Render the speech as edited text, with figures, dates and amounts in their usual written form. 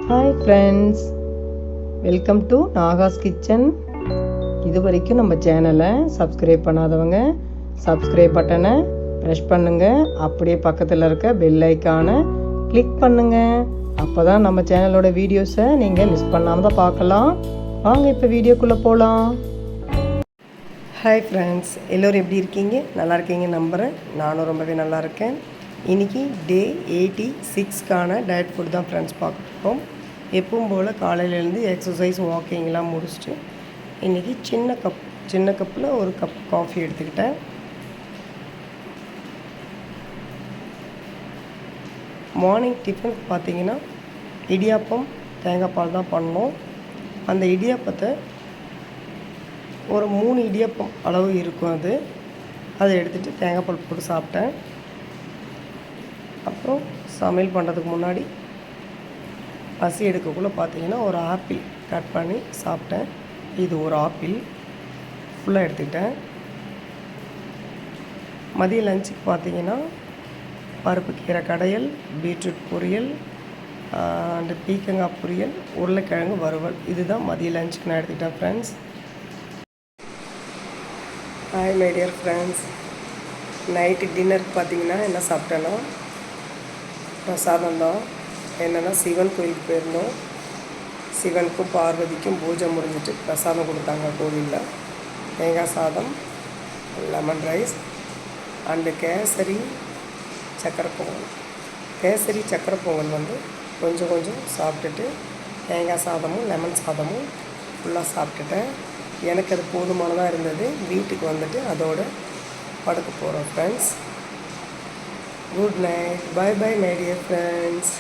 Hi friends, welcome to Nahash kitchen. இது வரைக்கும் நம்ம சேனலை சப்ஸ்கிரைப் பண்ணாதவங்க சப்ஸ்கிரைப் பட்டனை ப்ரெஷ் பண்ணுங்கள். அப்படியே பக்கத்தில் இருக்க பெல் ஐக்கானை கிளிக் பண்ணுங்கள். அப்போ தான் நம்ம சேனலோட வீடியோஸை நீங்கள் மிஸ் பண்ணாமல் தான் பார்க்கலாம். வாங்க இப்போ வீடியோக்குள்ளே போகலாம். ஹாய் ஃப்ரெண்ட்ஸ், எல்லோரும் எப்படி இருக்கீங்க? நல்லா இருக்கீங்க நம்புகிறேன். நானும் ரொம்பவே நல்லா இருக்கேன். இன்றைக்கி டே 86க்கான டயட் ஃபுட் தான் ஃப்ரெண்ட்ஸ் பார்க்குறோம். எப்பவும் போல் காலையிலேருந்து எக்ஸசைஸ் வாக்கிங்லாம் முடிச்சுட்டு இன்றைக்கி சின்ன கப்பில் ஒரு கப் காஃபி எடுத்துக்கிட்டேன். மார்னிங் டிஃபன் பார்த்திங்கன்னா இடியாப்பம் தேங்காய் பால் தான் பண்ணோம். அந்த இடியாப்பத்தை ஒரு 3 இடியாப்பம் அளவு இருக்கும். அதை எடுத்துகிட்டு தேங்காய் பால் போட்டு சாப்பிட்டேன். அப்புறம் சமையல் பண்ணுறதுக்கு முன்னாடி பசி எடுக்கக்குள்ளே பார்த்திங்கன்னா ஒரு ஆப்பிள் கட் பண்ணி சாப்பிட்டேன். இது ஒரு ஆப்பிள் ஃபுல்லாக எடுத்துக்கிட்டேன். மதிய லஞ்சுக்கு பார்த்திங்கன்னா பருப்பு கீரை கடையல், பீட்ரூட் பொரியல், அண்டு பீக்கங்காய் பொரியல், உருளைக்கிழங்கு வறுவல். இதுதான் மதிய லஞ்சுக்கு நான் எடுத்துக்கிட்டேன் friends. Hi my dear friends, night டின்னருக்கு பார்த்திங்கன்னா என்ன சாப்பிட்டேன்னா பிரசாதம் தான். என்னென்னா சிவன் கோயிலுக்கு போயிருந்தோம். சிவனுக்கும் பார்வதிக்கும் பூஜை முடிஞ்சிட்டு பிரசாதம் கொடுத்தாங்க கோவிலில். தேங்காய் சாதம், லெமன் ரைஸ் அண்டு கேசரி சக்கரை பொங்கல். கேசரி சக்கரை பொங்கல் கொஞ்சம் சாப்பிட்டுட்டு தேங்காய் சாதமும் லெமன் சாதமும் ஃபுல்லாக சாப்பிட்டுட்டேன். எனக்கு அது போதுமானதாக இருந்தது. வீட்டுக்கு வந்துட்டு அதோடு படுக்க போகிறோம் friends. Good night, bye bye my dear friends.